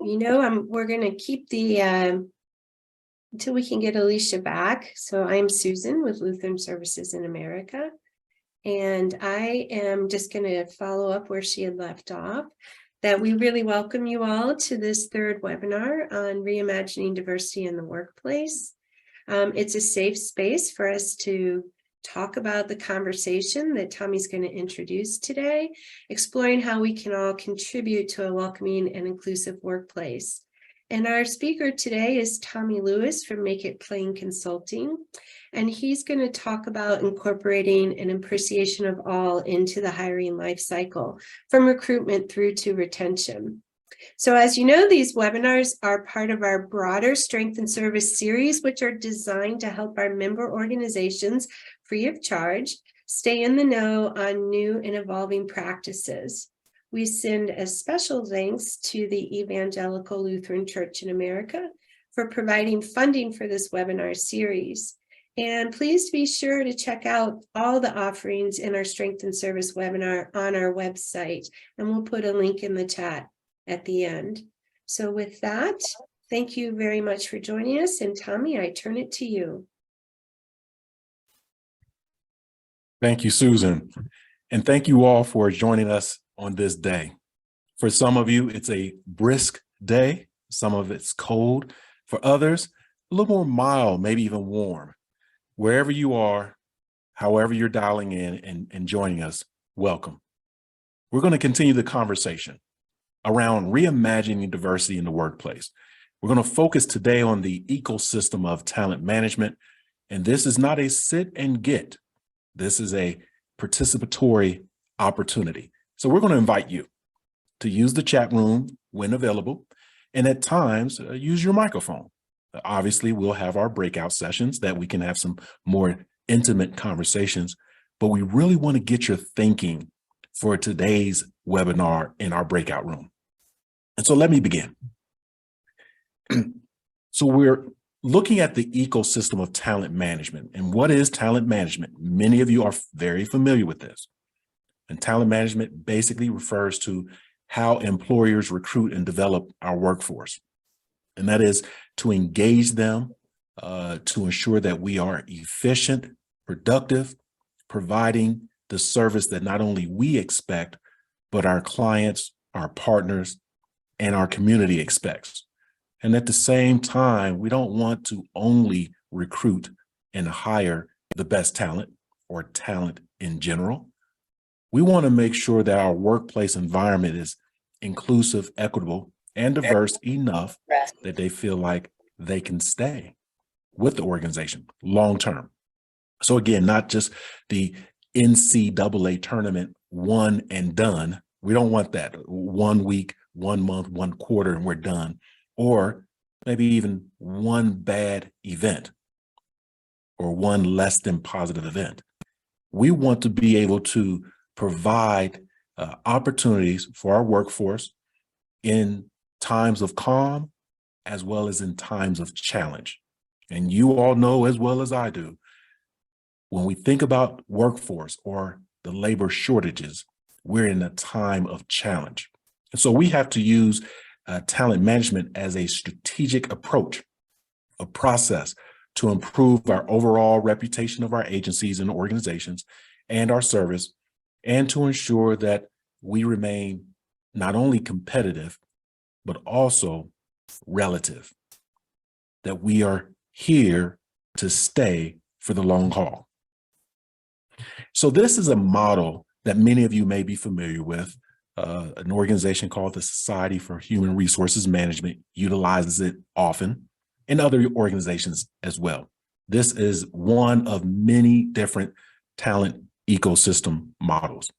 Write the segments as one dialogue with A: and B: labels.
A: We're going to keep the until we can get Alicia back. So I'm Susan with Lutheran Services in America, and I am just going to follow up where she had left off. That we really welcome you all to this third webinar on reimagining diversity in the workplace. It's a safe space for us to talk about the conversation that Tommie's going to introduce today, exploring how we can all contribute to a welcoming and inclusive workplace. And our speaker today is Tommie Lewis from Make It Plain Consulting, and he's going to talk about incorporating an appreciation of all into the hiring life cycle, from recruitment through to retention. So as you know, these webinars are part of our broader Strength and Service series, which are designed to help our member organizations, free of charge, stay in the know on new and evolving practices. We send a special thanks to the Evangelical Lutheran Church in America for providing funding for this webinar series. And please be sure to check out all the offerings in our Strength and Service webinar on our website, and we'll put a link in the chat at the end. So with that, thank you very much for joining us. And Tommie, I turn it to you.
B: Thank you, Susan. And thank you all for joining us on this day. For some of you, it's a brisk day. Some of it's cold. For others, a little more mild, maybe even warm. Wherever you are, however you're dialing in and joining us, welcome. We're going to continue the conversation around reimagining diversity in the workplace. We're going to focus today on the ecosystem of talent management. And this is not a sit and get. This is a participatory opportunity. So we're going to invite you to use the chat room when available, and at times use your microphone. Obviously, we'll have our breakout sessions that we can have some more intimate conversations, but we really want to get your thinking for today's webinar in our breakout room. And so let me begin. So we're looking at the ecosystem of talent management. And what is talent management? Many of you are very familiar with this. And talent management basically refers to how employers recruit and develop our workforce. And that is to engage them, to ensure that we are efficient, productive, providing the service that not only we expect, but our clients, our partners, and our community expects. And at the same time, we don't want to only recruit and hire the best talent or talent in general. We want to make sure that our workplace environment is inclusive, equitable, and diverse enough that they feel like they can stay with the organization long term. So again, not just the NCAA tournament one and done. We don't want that 1 week, 1 month, 1 quarter, and we're done. Or maybe even one bad event or one less than positive event. We want to be able to provide opportunities for our workforce in times of calm as well as in times of challenge. And you all know as well as I do, when we think about workforce or the labor shortages, we're in a time of challenge. And so we have to use talent management as a strategic approach, a process to improve our overall reputation of our agencies and organizations and our service, and to ensure that we remain not only competitive, but also relative, that we are here to stay for the long haul. So this is a model that many of you may be familiar with. An organization called the Society for Human Resources Management utilizes it often, and other organizations as well. This is one of many different talent ecosystem models.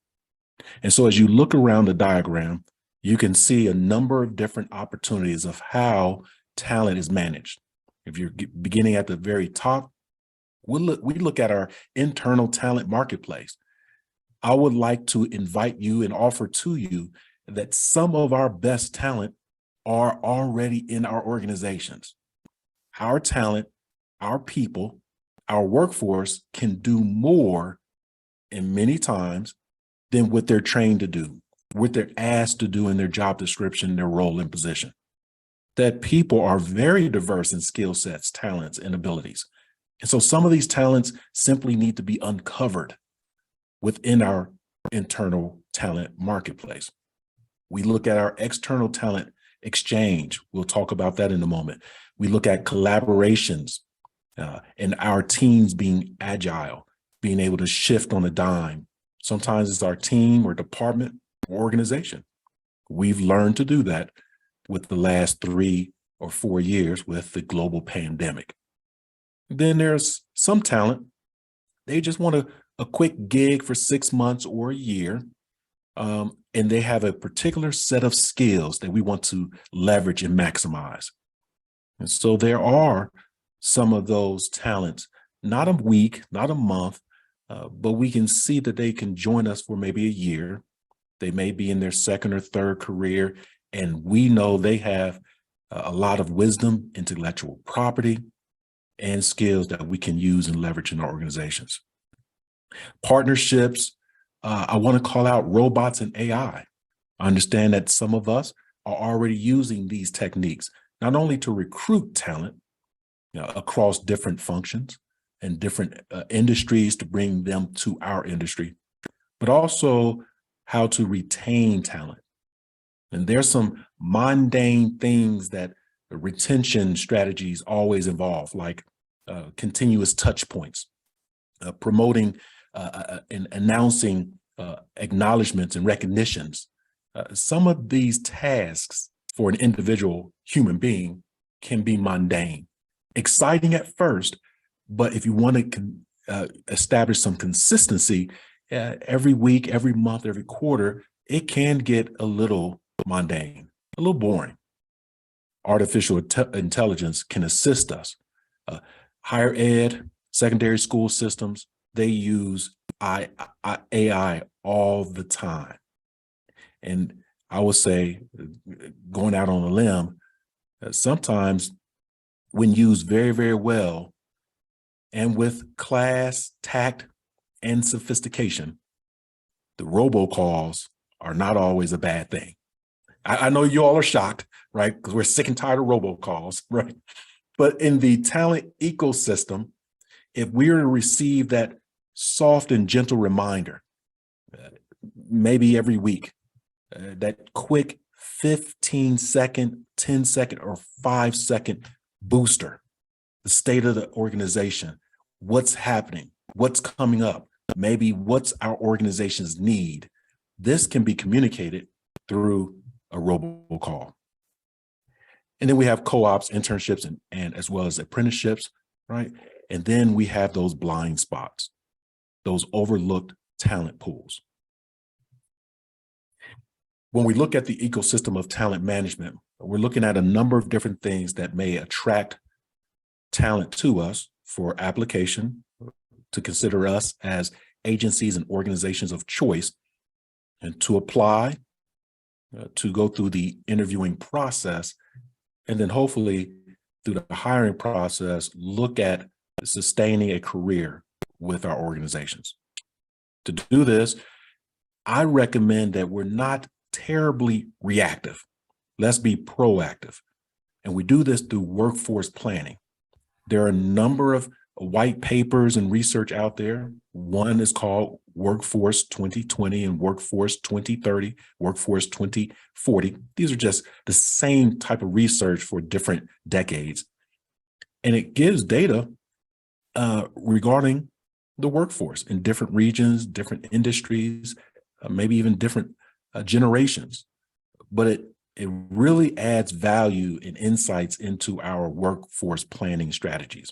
B: And so as you look around the diagram, you can see a number of different opportunities of how talent is managed. If you're beginning at the very top, we look at our internal talent marketplace. I would like to invite you and offer to you that some of our best talent are already in our organizations. Our talent, our people, our workforce can do more and many times than what they're trained to do, what they're asked to do in their job description, their role and position. that people are very diverse in skill sets, talents, and abilities. And so some of these talents simply need to be uncovered within our internal talent marketplace. We look at our external talent exchange. We'll talk about that in a moment. We look at collaborations and our teams being agile, being able to shift on a dime. Sometimes it's our team or department or organization. We've learned to do that with the last 3 or 4 years with the global pandemic. Then there's some talent. They just want a quick gig for 6 months or a year. And they have a particular set of skills that we want to leverage and maximize. And so there are some of those talents, not a week, not a month, but we can see that they can join us for maybe a year. They may be in their second or third career, and we know they have a lot of wisdom, intellectual property, and skills that we can use and leverage in our organizations. Partnerships, I want to call out robots and AI. I understand that some of us are already using these techniques, not only to recruit talent across different functions and different industries to bring them to our industry, but also how to retain talent. And there's some mundane things that the retention strategies always involve, like continuous touch points, promoting and announcing acknowledgments and recognitions. Some of these tasks for an individual human being can be mundane, exciting at first, but if you want to establish some consistency every week, every month, every quarter, it can get a little mundane, a little boring. Artificial intelligence can assist us. Higher ed, secondary school systems, they use AI all the time. And I would say, going out on a limb, sometimes when used very, very well and with class, tact, and sophistication, the robocalls are not always a bad thing. I know you all are shocked, right? Because we're sick and tired of robocalls, right? But in the talent ecosystem, if we are to receive that soft and gentle reminder, maybe every week, that quick 15-second, 10-second, or 5-second booster, the state of the organization, what's happening, what's coming up, maybe what's our organization's need. This can be communicated through a robocall. And then we have co-ops, internships, and as well as apprenticeships, right? And then we have those blind spots, those overlooked talent pools. When we look at the ecosystem of talent management, we're looking at a number of different things that may attract talent to us for application, to consider us as agencies and organizations of choice, and to apply, to go through the interviewing process, and then hopefully through the hiring process, look at sustaining a career with our organizations. To do this, I recommend that we're not terribly reactive. Let's be proactive. And we do this through workforce planning. There are a number of white papers and research out there. One is called Workforce 2020 and Workforce 2030, Workforce 2040. These are just the same type of research for different decades. And it gives data regarding the workforce in different regions, different industries, maybe even different generations. But it really adds value and insights into our workforce planning strategies.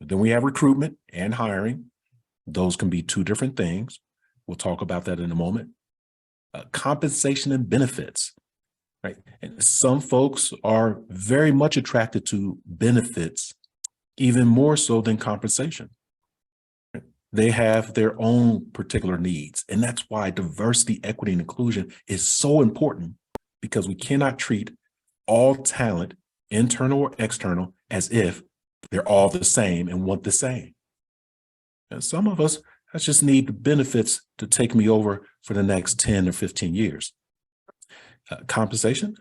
B: Then we have recruitment and hiring. Those can be two different things. We'll talk about that in a moment. Compensation and benefits, right? And some folks are very much attracted to benefits, even more so than compensation. They have their own particular needs. And that's why diversity, equity, and inclusion is so important, because we cannot treat all talent, internal or external, as if they're all the same and want the same. And some of us just need the benefits to take me over for the next 10 or 15 years. Compensation,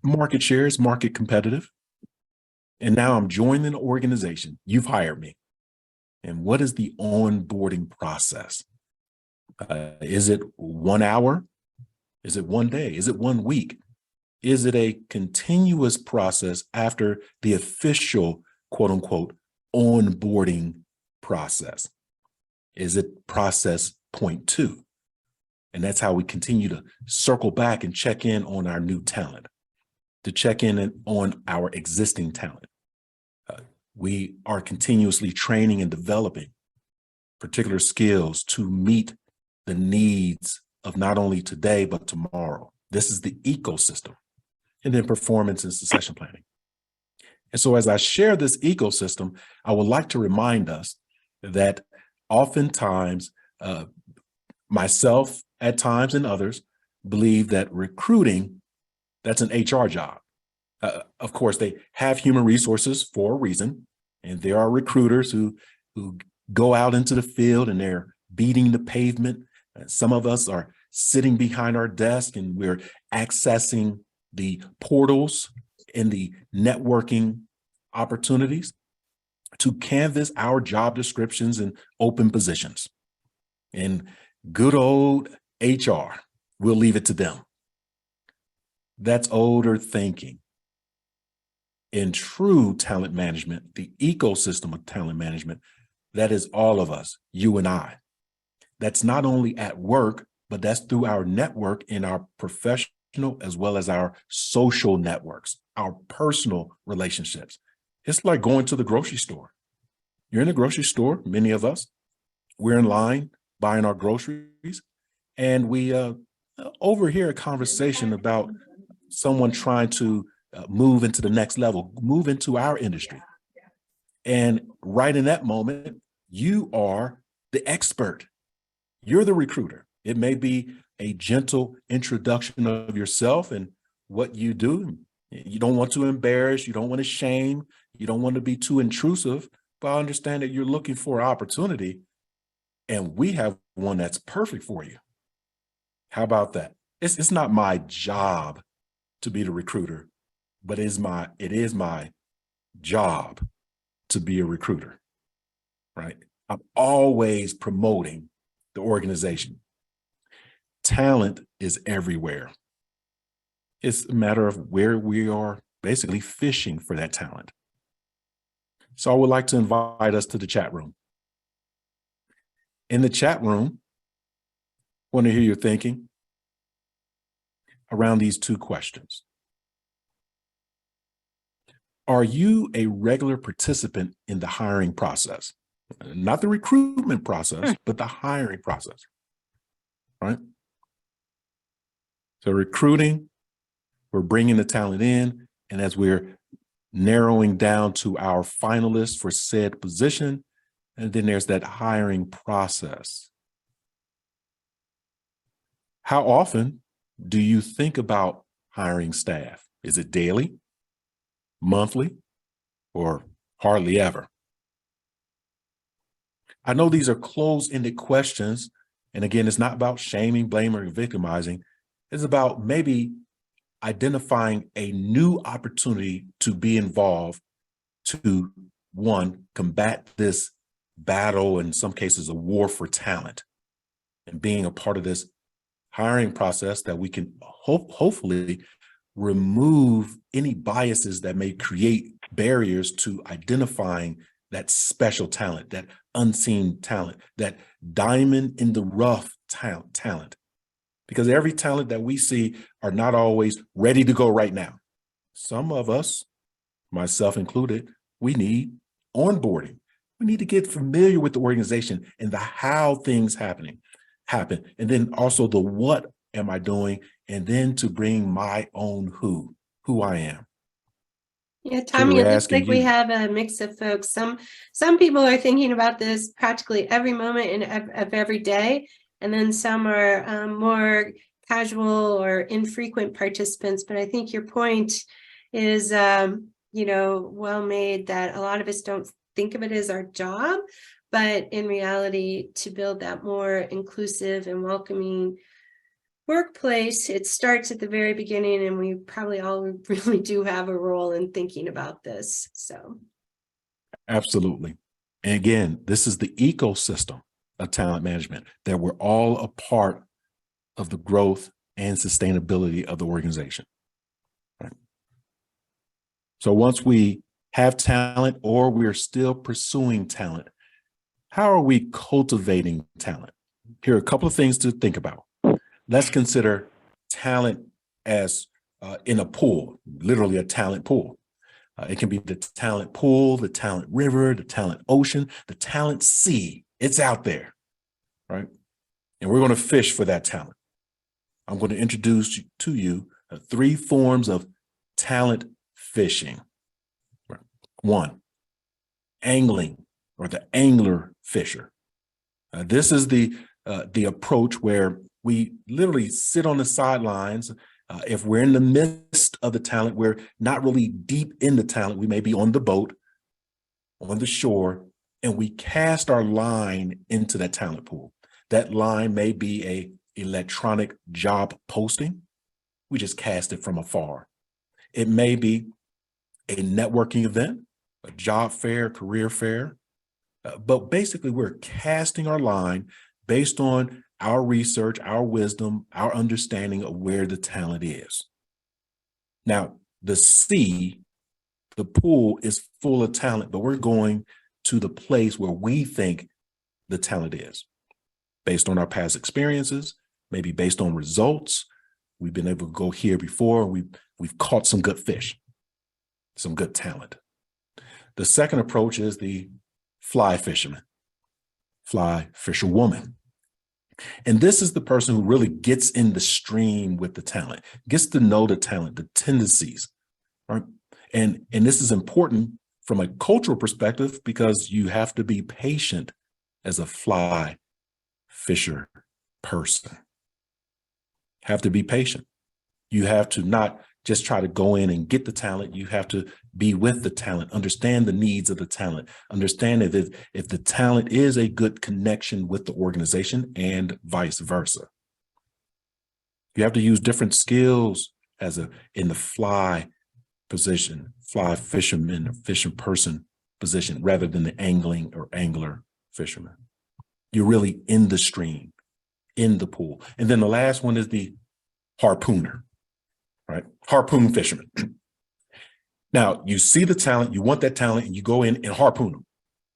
B: market share is market competitive. And now I'm joining an organization. You've hired me. And what is the onboarding process? Is it 1 hour? Is it 1 day? Is it 1 week? Is it a continuous process after the official, quote unquote, onboarding process? Is it process point 2? And that's how we continue to circle back and check in on our new talent, to check in on our existing talent. We are continuously training and developing particular skills to meet the needs of not only today, but tomorrow. This is the ecosystem. And then performance and succession planning. And so as I share this ecosystem, I would like to remind us that oftentimes myself at times and others believe that recruiting, that's an HR job. Of course, they have human resources for a reason, and there are recruiters who go out into the field and they're beating the pavement. Some of us are sitting behind our desk and we're accessing the portals and the networking opportunities to canvas our job descriptions and open positions. And good old HR, we'll leave it to them. That's older thinking. In true talent management, the ecosystem of talent management, that is all of us, you and I. That's not only at work, but that's through our network in our professional as well as our social networks, our personal relationships. It's like going to the grocery store. You're in the grocery store, many of us, we're in line buying our groceries, and we overhear a conversation about someone trying to move into the next level, move into our industry. And right in that moment, you are the expert. You're the recruiter. It may be a gentle introduction of yourself and what you do. You don't want to embarrass, you don't want to shame, you don't want to be too intrusive, but I understand that you're looking for an opportunity and we have one that's perfect for you. How about that? It's not my job to be the recruiter, but it is my job to be a recruiter, right? I'm always promoting the organization. Talent is everywhere. It's a matter of where we are basically fishing for that talent. So I would like to invite us to the chat room. In the chat room, I want to hear your thinking around these 2 questions. Are you a regular participant in the hiring process? Not the recruitment process, but the hiring process, right? So recruiting, we're bringing the talent in, and as we're narrowing down to our finalists for said position, and then there's that hiring process. How often do you think about hiring staff? Is it daily, monthly, or hardly ever? I know these are closed-ended questions. And again, it's not about shaming, blaming, or victimizing. It's about maybe identifying a new opportunity to be involved to, 1, combat this battle, in some cases, a war for talent, and being a part of this hiring process that we can hopefully remove any biases that may create barriers to identifying that special talent, that unseen talent, that diamond in the rough talent. Because every talent that we see are not always ready to go right now. Some of us, myself included, we need onboarding. We need to get familiar with the organization and the how things happen. And then also the what am I doing? And then to bring my own who I am.
A: Yeah, Tommie, it looks like we have a mix of folks. Some people are thinking about this practically every moment of every day, and then some are more casual or infrequent participants. But I think your point is, well made, that a lot of us don't think of it as our job, but in reality, to build that more inclusive and welcoming workplace, it starts at the very beginning, and we probably all really do have a role in thinking about this. So
B: Absolutely. And again, this is the ecosystem of talent management, that we're all a part of the growth and sustainability of the organization. Right? So once we have talent, or we're still pursuing talent, how are we cultivating talent? Here are a couple of things to think about. Let's consider talent as in a pool, literally a talent pool. It can be the talent pool, the talent river, the talent ocean, the talent sea. It's out there, right? And we're going to fish for that talent. I'm going to introduce to you 3 forms of talent fishing. Right. 1, angling, or the angler fisher. This is the approach where we literally sit on the sidelines. If we're in the midst of the talent, we're not really deep in the talent. We may be on the boat, on the shore, and we cast our line into that talent pool. That line may be a electronic job posting. We just cast it from afar. It may be a networking event, a job fair, career fair. But basically, we're casting our line based on our research, our wisdom, our understanding of where the talent is. Now, the sea, the pool is full of talent, but we're going to the place where we think the talent is, based on our past experiences, maybe based on results. We've been able to go here before. We've caught some good fish, some good talent. The second approach is the fly fisherman, fly fisherwoman. And this is the person who really gets in the stream with the talent, gets to know the talent, the tendencies, right? And this is important from a cultural perspective, because you have to be patient as a fly fisher person. Have to be patient. You have to not just try to go in and get the talent. You have to be with the talent, understand the needs of the talent, understand if the talent is a good connection with the organization, and vice versa. You have to use different skills in the fly position, fly fisherman or fishing person position, rather than the angling or angler fisherman. You're really in the stream, in the pool. And then the last one is the harpooner, right? Harpoon fisherman. Now, you see the talent, you want that talent, and you go in and harpoon them.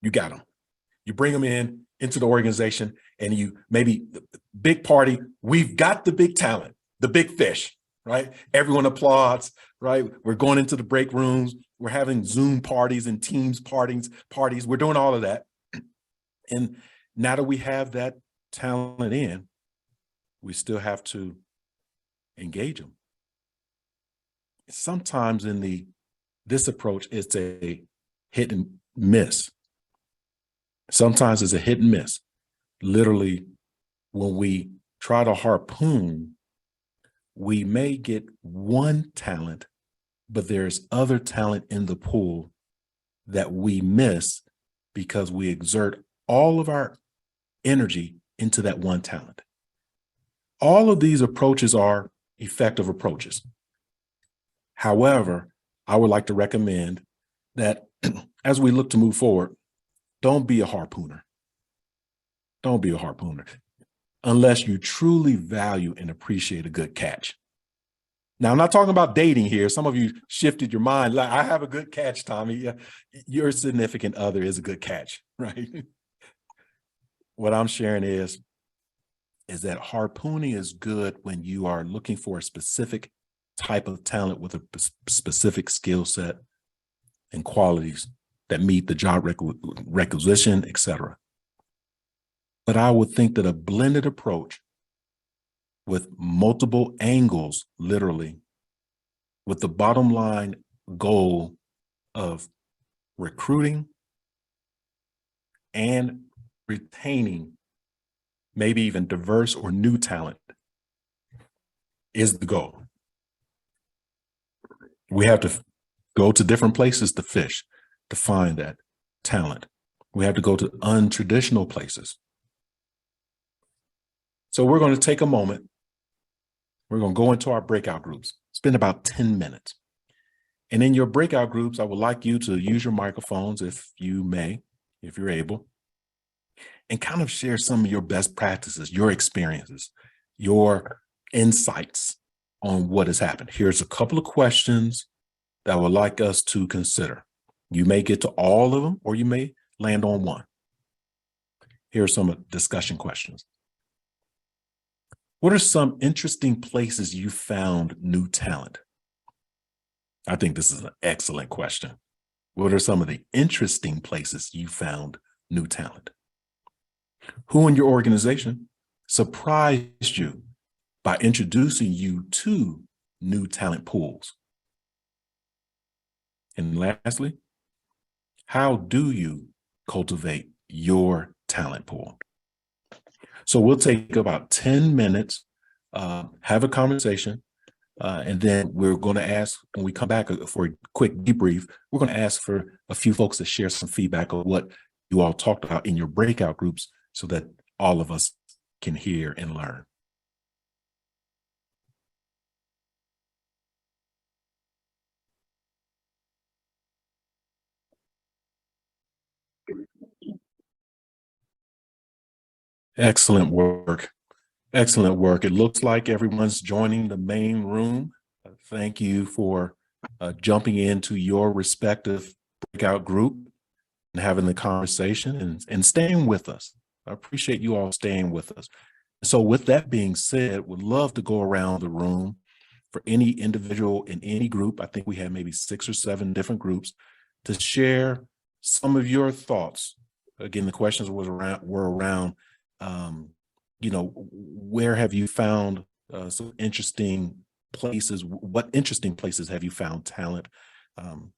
B: You got them. You bring them into the organization, and you maybe big party. We've got the big talent, the big fish, right? Everyone applauds, right? We're going into the break rooms. We're having Zoom parties and Teams parties. We're doing all of that. And now that we have that talent in, we still have to engage them. Sometimes in this approach, it's a hit and miss. Sometimes it's a hit and miss. Literally, when we try to harpoon, we may get one talent, but there's other talent in the pool that we miss because we exert all of our energy into that one talent. All of these approaches are effective approaches. However, I would like to recommend that as we look to move forward, don't be a harpooner. Don't be a harpooner unless you truly value and appreciate a good catch. Now, I'm not talking about dating here. Some of you shifted your mind. Like, I have a good catch, Tommie. Your significant other is a good catch, right? What I'm sharing is that harpooning is good when you are looking for a specific type of talent with a specific skill set and qualities that meet the job requisition, etc. But I would think that a blended approach with multiple angles, literally, with the bottom line goal of recruiting and retaining maybe even diverse or new talent, is the goal. We have to go to different places to fish, to find that talent. We have to go to untraditional places. So we're going to take a moment We're going to go into our breakout groups, spend about 10 minutes. And in your breakout groups, I would like you to use your microphones if you may, if you're able, and kind of share some of your best practices, your experiences, your insights on what has happened. Here's a couple of questions that I would like us to consider. You may get to all of them, or you may land on one. Here are some discussion questions. What are some interesting places you found new talent? I think this is an excellent question. What are some of the interesting places you found new talent? Who in your organization surprised you by introducing you to new talent pools? And lastly, how do you cultivate your talent pool? So we'll take about 10 minutes, have a conversation, and then we're going to ask, when we come back for a quick debrief, we're going to ask for a few folks to share some feedback on what you all talked about in your breakout groups so that all of us can hear and learn. Excellent work. Excellent work. It looks like everyone's joining the main room. Thank you for jumping into your respective breakout group and having the conversation and staying with us. I appreciate you all staying with us. So with that being said, would love to go around the room for any individual in any group. I think we have maybe 6 or 7 different groups to share some of your thoughts. Again, the questions were around where have you found some interesting places? What interesting places have you found talent? And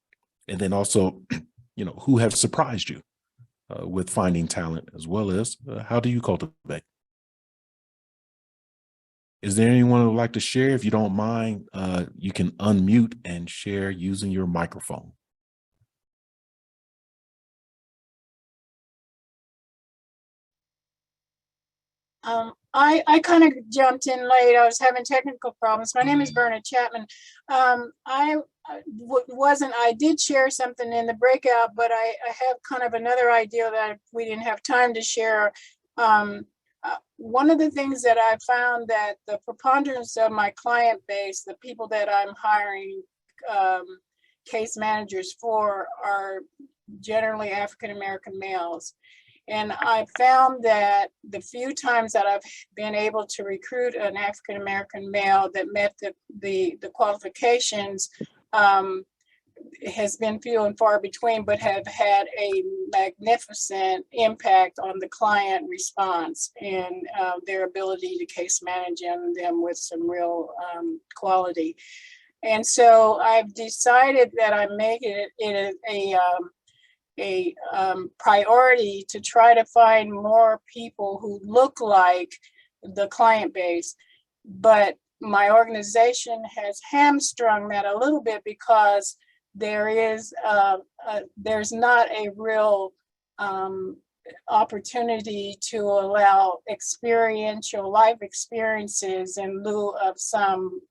B: then also, who have surprised you with finding talent, as well as how do you cultivate? Is there anyone who would like to share? If you don't mind, you can unmute and share using your microphone.
C: I kind of jumped in late. I was having technical problems. My name is Bernard Chapman. I did share something in the breakout, but I have kind of another idea that we didn't have time to share. One of the things that I found that the preponderance of my client base, the people that I'm hiring case managers for, are generally African-American males. And I found that the few times that I've been able to recruit an African-American male that met the qualifications has been few and far between, but have had a magnificent impact on the client response and their ability to case manage them with some real quality. And so I've decided that I'm making it a priority to try to find more people who look like the client base. But my organization has hamstrung that a little bit because there's not a real opportunity to allow experiential life experiences in lieu of some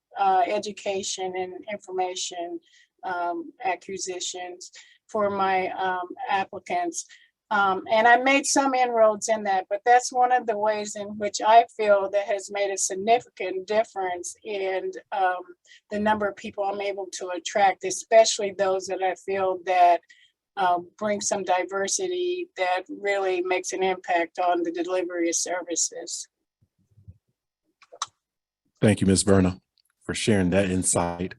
C: education and information acquisitions for my applicants. And I made some inroads in that, but that's one of the ways in which I feel that has made a significant difference in the number of people I'm able to attract, especially those that I feel that bring some diversity that really makes an impact on the delivery of services.
B: Thank you, Ms. Verna, for sharing that insight.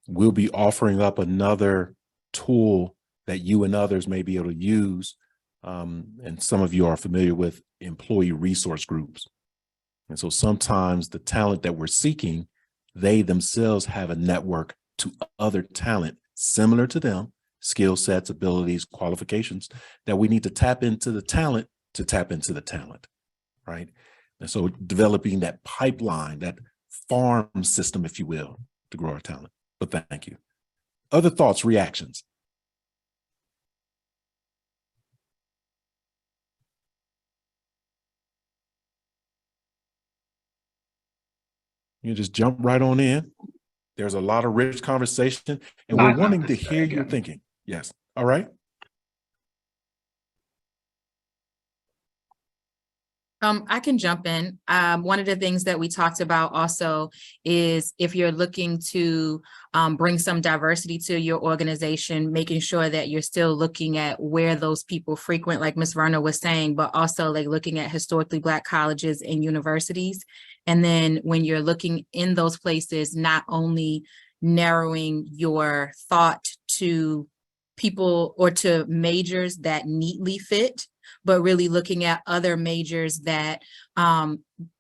B: We'll be offering up another tool that you and others may be able to use. And some of you are familiar with employee resource groups. And so sometimes the talent that we're seeking, they themselves have a network to other talent similar to them, skill sets, abilities, qualifications, that we need to tap into the talent to tap into the talent, right? And so developing that pipeline, that farm system, if you will, to grow our talent. But thank you. Other thoughts, reactions? You just jump right on in. There's a lot of rich conversation, and
D: Not
B: we're wanting to
D: this
B: hear your
D: again.
B: thinking. Yes. All right.
E: I can jump in. One of the things that we talked about also is if you're looking to bring some diversity to your organization, making sure that you're still looking at where those people frequent, like Ms. Verna was saying, but also like looking at historically Black colleges and universities. And then when you're looking in those places, not only narrowing your thought to people or to majors that neatly fit, but really looking at other majors that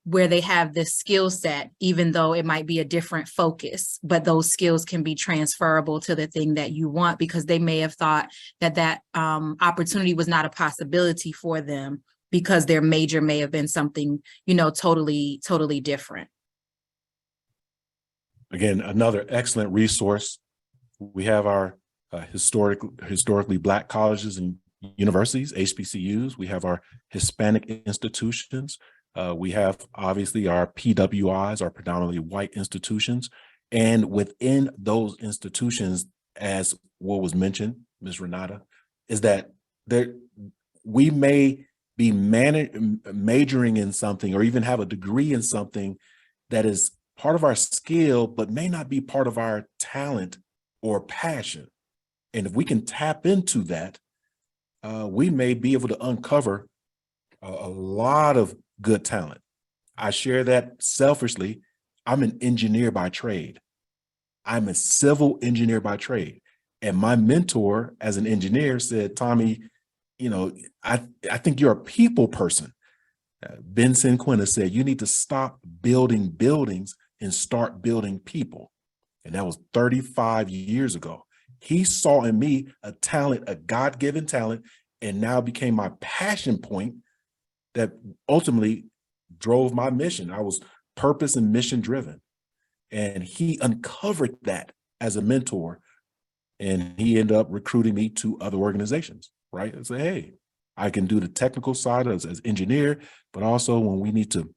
E: where they have this skill set, even though it might be a different focus, but those skills can be transferable to the thing that you want, because they may have thought that that opportunity was not a possibility for them because their major may have been something, you know, totally different.
B: Again, another excellent resource. We have our historically Black colleges and universities, HBCUs. We have our Hispanic institutions. We have obviously our PWIs, our predominantly white institutions. And within those institutions, as what was mentioned, Ms. Renata, is that we may be majoring in something or even have a degree in something that is part of our skill, but may not be part of our talent or passion. And if we can tap into that, we may be able to uncover a lot of good talent. I share that selfishly. I'm an engineer by trade. I'm a civil engineer by trade. And my mentor as an engineer said, Tommie, you know, I think you're a people person. Ben Sinquina said, you need to stop building buildings and start building people. And that was 35 years ago. He saw in me a talent, a God-given talent, and now became my passion point that ultimately drove my mission. I was purpose and mission driven. And he uncovered that as a mentor, and he ended up recruiting me to other organizations, right? And say, hey, I can do the technical side as engineer, but also when we need to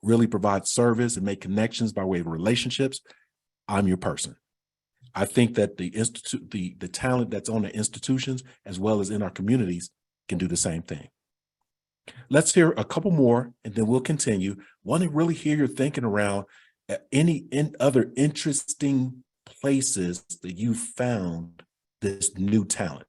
B: really provide service and make connections by way of relationships, I'm your person. I think that the talent that's on the institutions as well as in our communities can do the same thing. Let's hear a couple more and then we'll continue. Want to really hear your thinking around any other interesting places that you found this new talent.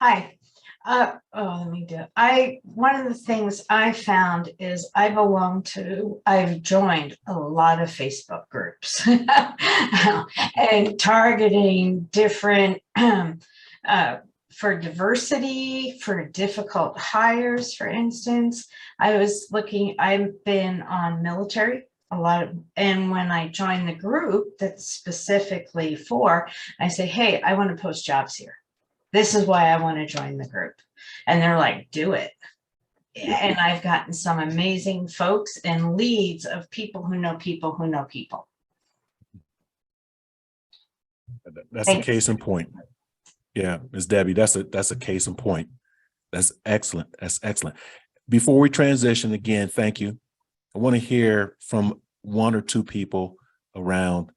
F: Hi. Let me do it. One of the things I found is I've joined a lot of Facebook groups and targeting different for diversity, for difficult hires, for instance. I've been on military a lot of, and when I joined the group that's specifically for, I say, hey, I want to post jobs here. This is why I want to join the group. And they're like, do it. And I've gotten some amazing folks and leads of people who know people who know people.
B: That's
F: Thanks.
B: a case in point. Yeah, Ms. Debbie, that's a case in point. That's excellent. That's excellent. Before we transition again, thank you. I want to hear from one or two people around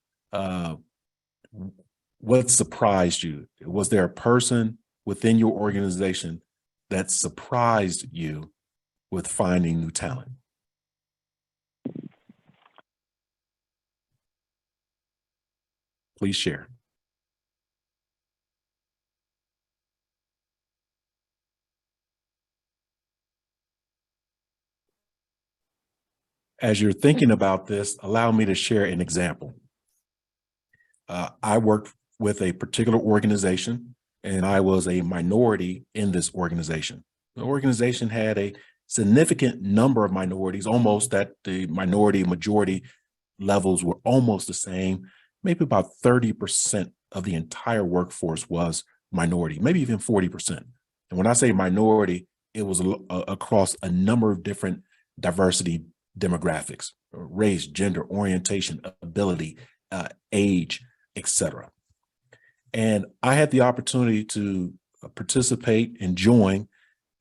B: what surprised you? Was there a person within your organization that surprised you with finding new talent? Please share. As you're thinking about this, allow me to share an example. I worked with a particular organization, and I was a minority in this organization. The organization had a significant number of minorities, almost that the minority majority levels were almost the same. Maybe about 30% of the entire workforce was minority, maybe even 40%. And when I say minority, it was across a number of different diversity demographics: race, gender, orientation, ability, age, etc. And I had the opportunity to participate and join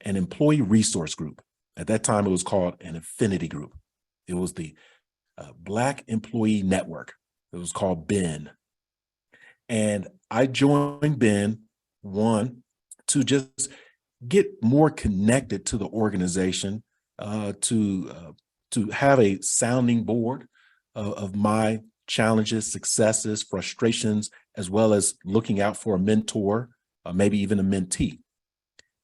B: an employee resource group. At that time, it was called an affinity group. It was the Black Employee Network. It was called BEN. And I joined BEN, one, to just get more connected to the organization, to have a sounding board of my challenges, successes, frustrations, as well as looking out for a mentor, maybe even a mentee.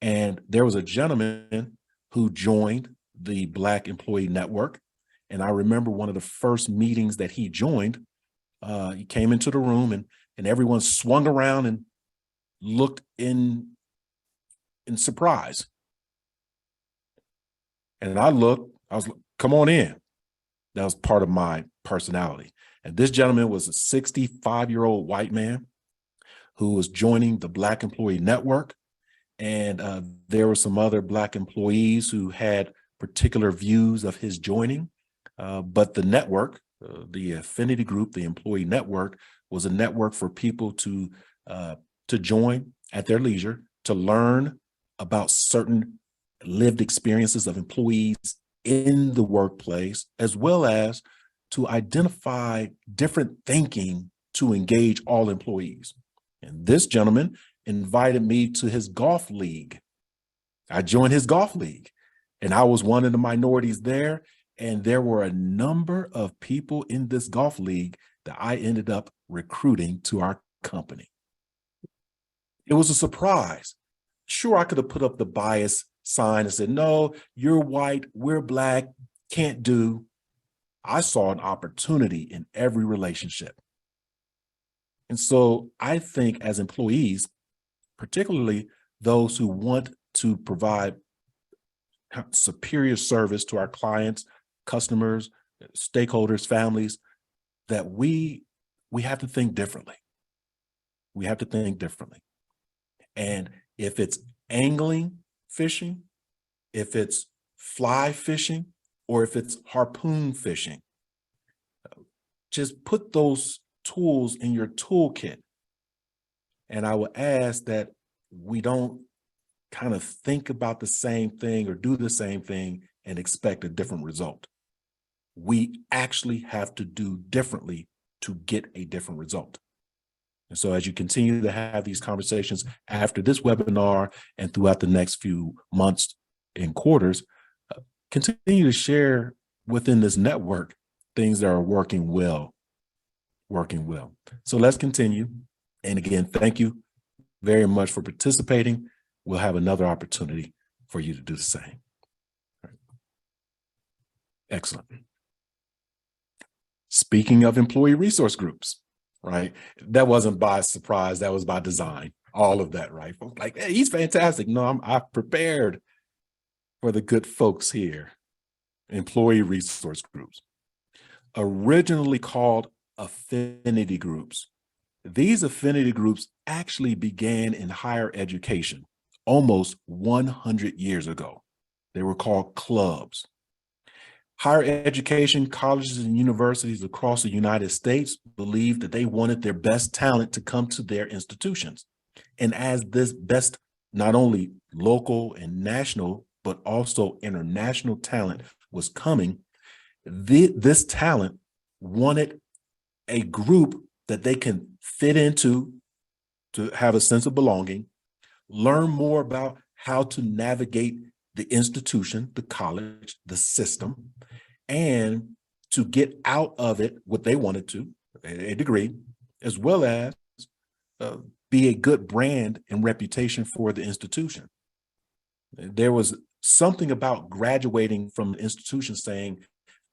B: And there was a gentleman who joined the Black Employee Network. And I remember one of the first meetings that he joined, he came into the room and everyone swung around and looked in surprise. And I was like, come on in. That was part of my personality. And this gentleman was a 65-year-old white man who was joining the Black Employee Network. And there were some other Black employees who had particular views of his joining. But the network, the affinity group, the employee network, was a network for people to join at their leisure, to learn about certain lived experiences of employees in the workplace, as well as to identify different thinking to engage all employees. And this gentleman invited me to his golf league. I joined his golf league, and I was one of the minorities there. And there were a number of people in this golf league that I ended up recruiting to our company. It was a surprise. Sure, I could have put up the bias sign and said, no, you're white, we're Black, can't do. I saw an opportunity in every relationship. And so I think as employees, particularly those who want to provide superior service to our clients, customers, stakeholders, families, that we have to think differently. We have to think differently. And if it's angling fishing, if it's fly fishing, or if it's harpoon fishing, just put those tools in your toolkit. And I would ask that we don't kind of think about the same thing or do the same thing and expect a different result. We actually have to do differently to get a different result. And so as you continue to have these conversations after this webinar and throughout the next few months and quarters, continue to share within this network things that are working well. So let's continue. And again, thank you very much for participating. We'll have another opportunity for you to do the same. Right. Excellent. Speaking of employee resource groups, right? That wasn't by surprise, that was by design. All of that, right? Folks like, hey, he's fantastic. No, I've prepared for the good folks here. Employee resource groups, originally called affinity groups. These affinity groups actually began in higher education almost 100 years ago. They were called clubs. Higher education, colleges and universities across the United States believed that they wanted their best talent to come to their institutions. And as this best, not only local and national, but also international talent was coming, this talent wanted a group that they can fit into, to have a sense of belonging, learn more about how to navigate the institution, the college, the system, and to get out of it what they wanted to, a degree, as well as be a good brand and reputation for the institution. There was something about graduating from an institution saying,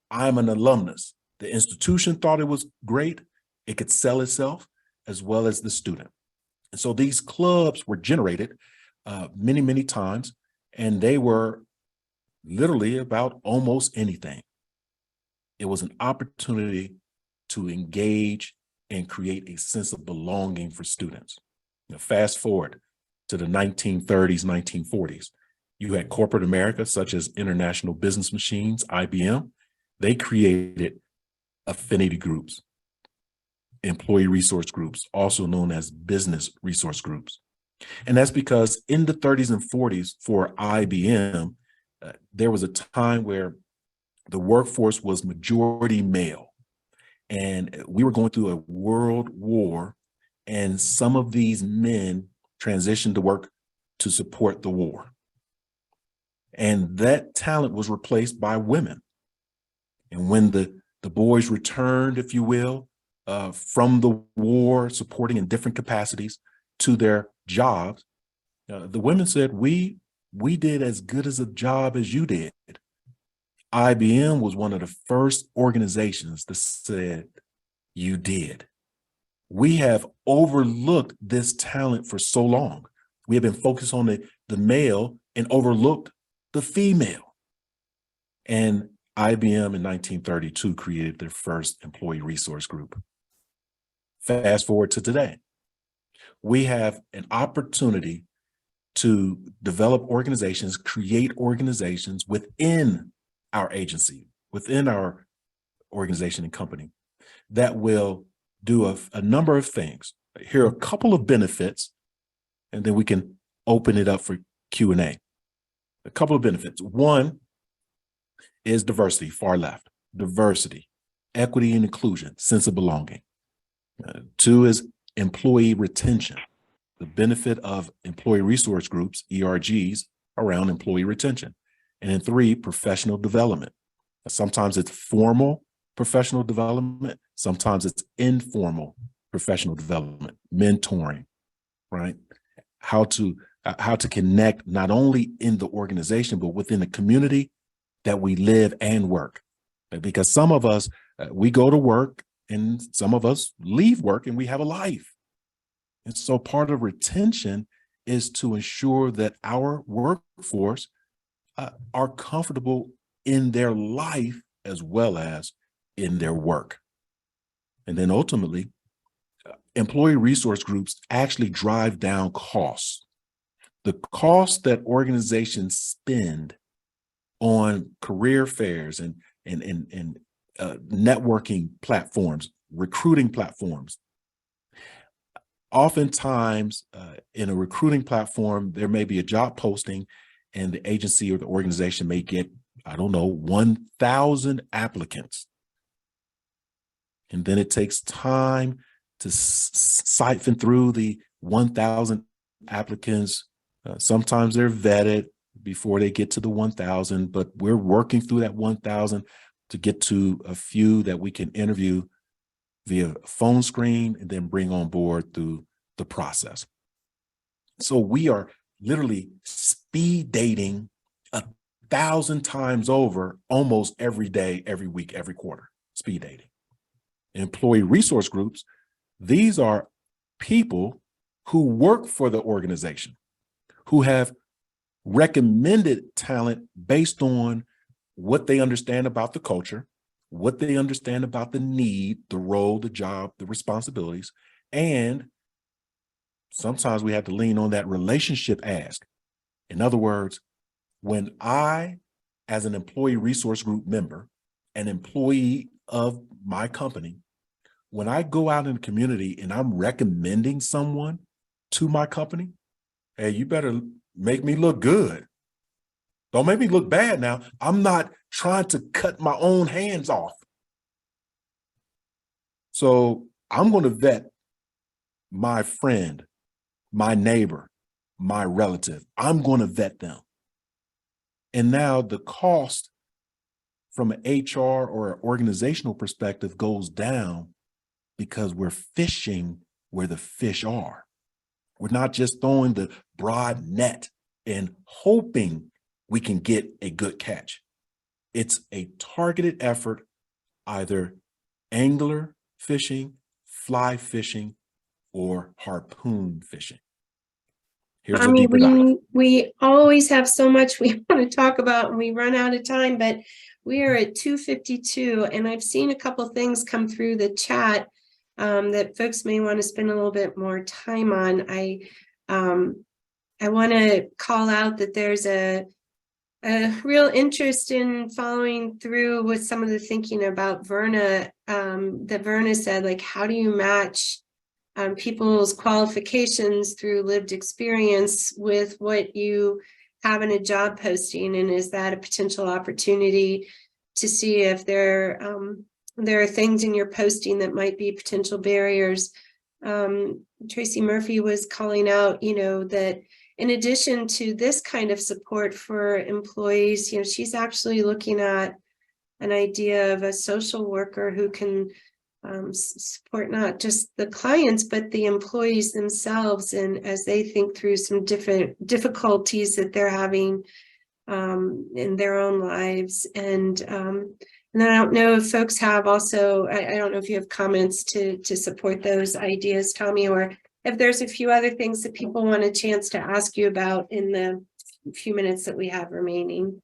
B: I'm an alumnus. The institution thought it was great. It could sell itself as well as the student. And so these clubs were generated many, many times, and they were literally about almost anything. It was an opportunity to engage and create a sense of belonging for students. Now, fast forward to the 1930s, 1940s. You had corporate America, such as International Business Machines, IBM. They created affinity groups, employee resource groups, also known as business resource groups. And that's because in the 30s and 40s for IBM, there was a time where the workforce was majority male. And we were going through a world war, and some of these men transitioned to work to support the war. And that talent was replaced by women. And when the boys returned, if you will, from the war, supporting in different capacities to their jobs, the women said, we did as good as a job as you did. IBM was one of the first organizations that said, you did. We have overlooked this talent for so long. We have been focused on the male and overlooked the female. And IBM in 1932 created their first employee resource group. Fast forward to today. We have an opportunity to develop organizations, create organizations within our agency, within our organization and company that will do a number of things. Here are a couple of benefits, and then we can open it up for Q&A. A couple of benefits. One is diversity, far left. Diversity, equity and inclusion, sense of belonging. Two is employee retention, the benefit of employee resource groups, ERGs, around employee retention. And then three, professional development. Sometimes it's formal professional development. Sometimes it's informal professional development, mentoring, right? How to connect not only in the organization, but within the community that we live and work. Because some of us, we go to work, and some of us leave work and we have a life. And so part of retention is to ensure that our workforce are comfortable in their life as well as in their work. And then ultimately, employee resource groups actually drive down costs. The cost that organizations spend on career fairs and networking platforms, recruiting platforms. Oftentimes, in a recruiting platform, there may be a job posting, and the agency or the organization may get, 1,000 applicants. And then it takes time to siphon through the 1,000 applicants. Sometimes they're vetted before they get to the 1,000, but we're working through that 1,000 to get to a few that we can interview via phone screen and then bring on board through the process. So we are literally speed dating 1,000 times over almost every day, every week, every quarter, speed dating. Employee resource groups, these are people who work for the organization, who have recommended talent based on what they understand about the culture, what they understand about the need, the role, the job, the responsibilities, and sometimes we have to lean on that relationship ask. In other words, when I, as an employee resource group member, an employee of my company, when I go out in the community and I'm recommending someone to my company, hey, you better make me look good. Don't make me look bad now. I'm not trying to cut my own hands off. So I'm going to vet my friend, my neighbor, my relative. I'm going to vet them. And now the cost from an HR or an organizational perspective goes down because we're fishing where the fish are. We're not just throwing the broad net and hoping we can get a good catch. It's a targeted effort, either angler fishing, fly fishing, or harpoon fishing. Here's a deeper dive.
A: We always have so much we want to talk about and we run out of time, but we are at 2:52 and I've seen a couple things come through the chat that folks may want to spend a little bit more time on. I want to call out that there's a real interest in following through with some of the thinking about Verna, that Verna said, like, how do you match people's qualifications through lived experience with what you have in a job posting, and is that a potential opportunity to see if there are things in your posting that might be potential barriers. Tracy Murphy was calling out, that in addition to this kind of support for employees, she's actually looking at an idea of a social worker who can support not just the clients, but the employees themselves, and as they think through some different difficulties that they're having in their own lives. And then I don't know if folks have also, I don't know if you have comments to support those ideas, Tommie, or if there's a few other things that people want a chance to ask you about in the few minutes that we have remaining.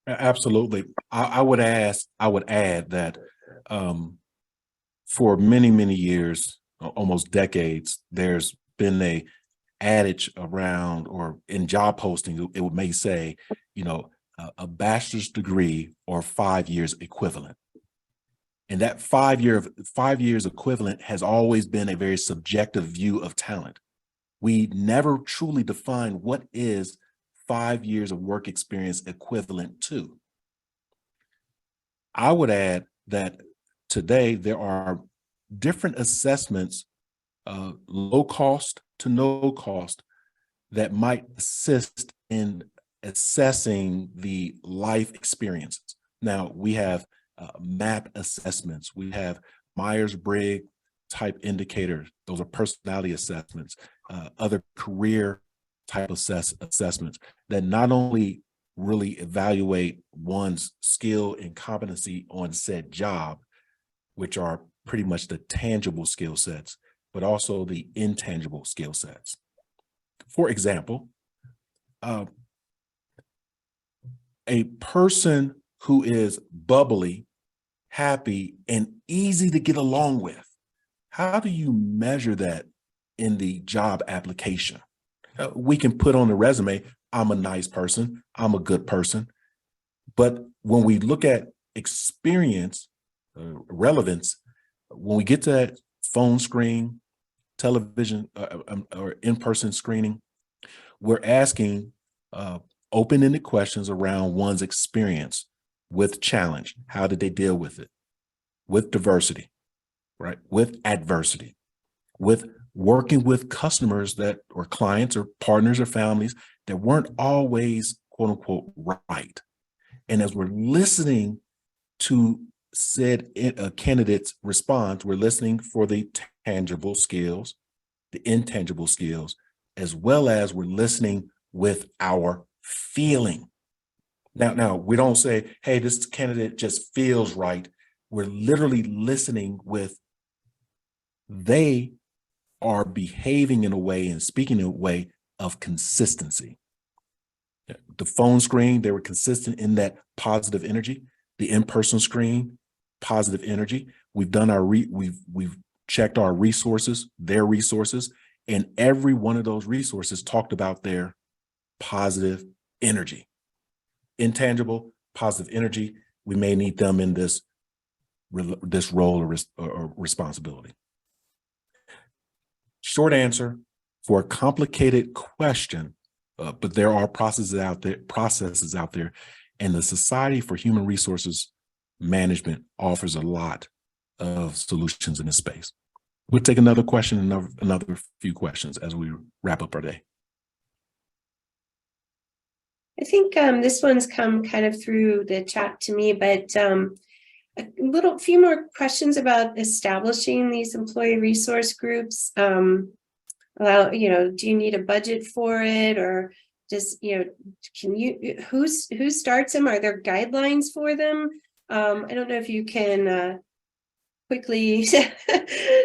B: Absolutely. I would add that for many, many years, almost decades, there's been a adage around, or in job posting, it may say, a bachelor's degree or 5 years equivalent. And that 5 years equivalent has always been a very subjective view of talent. We never truly define what is 5 years of work experience equivalent to. I would add that today there are different assessments, low cost to no cost, that might assist in assessing the life experiences. Now, we have MAP assessments. We have Myers-Briggs type indicators. Those are personality assessments, other career type assessments that not only really evaluate one's skill and competency on said job, which are pretty much the tangible skill sets, but also the intangible skill sets. For example, a person who is bubbly, happy, and easy to get along with, how do you measure that in the job application? We can put on the resume, I'm a nice person, I'm a good person. But when we look at experience, relevance, when we get to that phone screen, television, or in-person screening, we're asking open-ended questions around one's experience with challenge. How did they deal with it? With diversity, right? With adversity, with working with customers that, or clients or partners or families that weren't always, quote unquote, right. And as we're listening to said candidates' response, we're listening for the tangible skills, the intangible skills, as well as we're listening with our feeling. Now we don't say, hey, this candidate just feels right. We're literally listening with, they are behaving in a way and speaking in a way of consistency. The phone screen, they were consistent in that positive energy. The in-person screen, positive energy. We've done our we've checked our resources, their resources, and every one of those resources talked about their positive energy. Intangible, positive energy, we may need them in this role or responsibility. Short answer for a complicated question, but there are processes out there, and the Society for Human Resources Management offers a lot of solutions in this space. We'll take another question, another few questions as we wrap up our day.
A: I think this one's come kind of through the chat to me, but a few more questions about establishing these employee resource groups. Do you need a budget for it, or just, who starts them? Are there guidelines for them? I don't know if you can quickly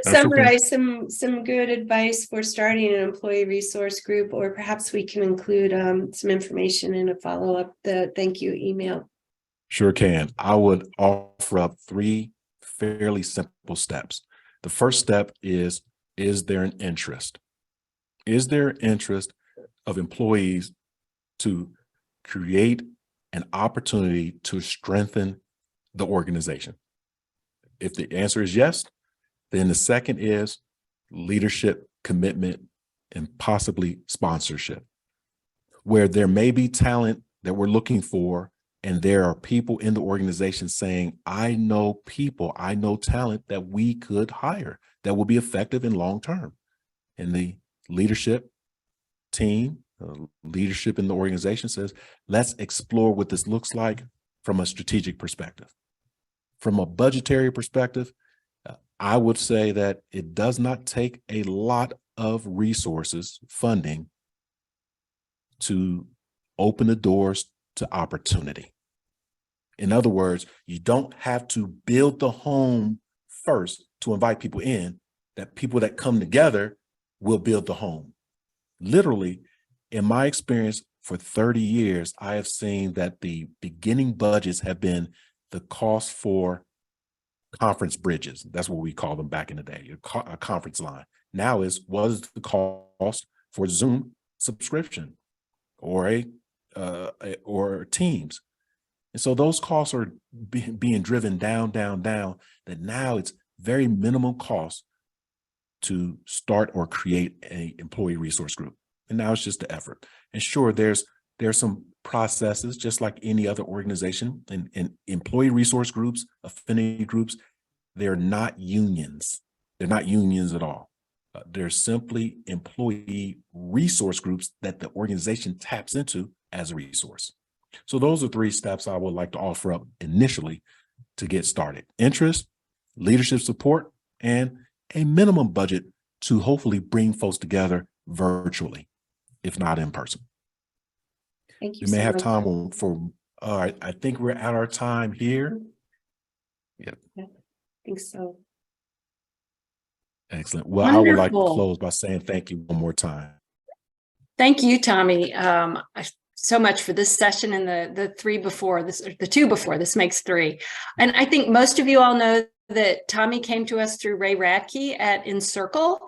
A: summarize some good advice for starting an employee resource group, or perhaps we can include some information in a follow-up, the thank you email.
B: Sure can. I would offer up 3 fairly simple steps. The first step is there an interest? Is there an interest of employees to create an opportunity to strengthen the organization? If the answer is yes, then the second is, leadership, commitment, and possibly sponsorship, where there may be talent that we're looking for, and there are people in the organization saying, I know people, I know talent that we could hire that will be effective in long term. And the leadership team, leadership in the organization says, let's explore what this looks like from a strategic perspective. From a budgetary perspective, I would say that it does not take a lot of resources, funding, to open the doors to opportunity. In other words, you don't have to build the home first to invite people in, that people that come together will build the home. Literally, in my experience for 30 years, I have seen that the beginning budgets have been the cost for conference bridges. That's what we call them back in the day, a conference line. Now is, what is the cost for Zoom subscription or or Teams? And so those costs are being driven down, that now it's very minimal cost to start or create an employee resource group. And now it's just the effort. And sure, there's some processes, just like any other organization, and employee resource groups, affinity groups, they're not unions. They're not unions at all. They're simply employee resource groups that the organization taps into as a resource. So those are 3 steps I would like to offer up initially to get started: interest, leadership support, and a minimum budget to hopefully bring folks together virtually, if not in person.
A: Thank you.
B: We may
A: so
B: have
A: much.
B: time for, all right, I think we're at our time here. Yep.
A: I think so.
B: Excellent. Well, I would like to
D: Wonderful.
B: close by saying thank you one more time.
D: Thank you, Tommie, so much for this session and the 3 before this, or the 2 before. This makes 3. And I think most of you all know that Tommie came to us through Ray Radke at Encircle.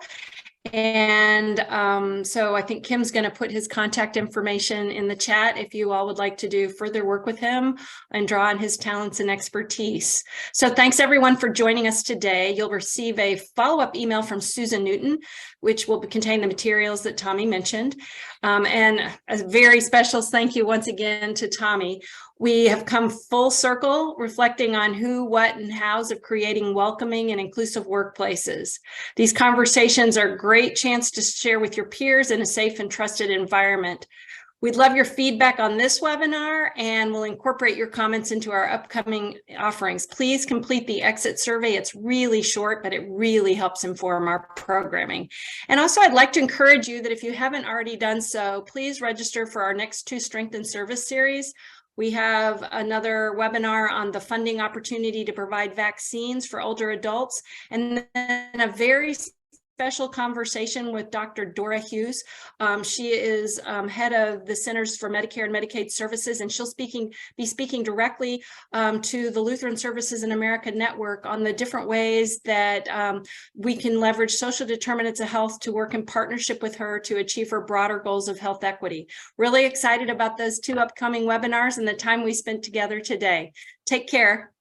D: And so I think Kim's going to put his contact information in the chat if you all would like to do further work with him and draw on his talents and expertise. So thanks everyone for joining us today. You'll receive a follow-up email from Susan Newton, which will contain the materials that Tommie mentioned. And a very special thank you once again to Tommie. We have come full circle, reflecting on who, what, and hows of creating welcoming and inclusive workplaces. These conversations are a great chance to share with your peers in a safe and trusted environment. We'd love your feedback on this webinar, and we'll incorporate your comments into our upcoming offerings. Please complete the exit survey. It's really short, but it really helps inform our programming. And also, I'd like to encourage you that if you haven't already done so, please register for our next 2 Strength and Service series. We have another webinar on the funding opportunity to provide vaccines for older adults, and then a very special conversation with Dr. Dora Hughes. She is head of the Centers for Medicare and Medicaid Services, and she'll be speaking directly to the Lutheran Services in America Network on the different ways that we can leverage social determinants of health to work in partnership with her to achieve her broader goals of health equity. Really excited about those 2 upcoming webinars and the time we spent together today. Take care.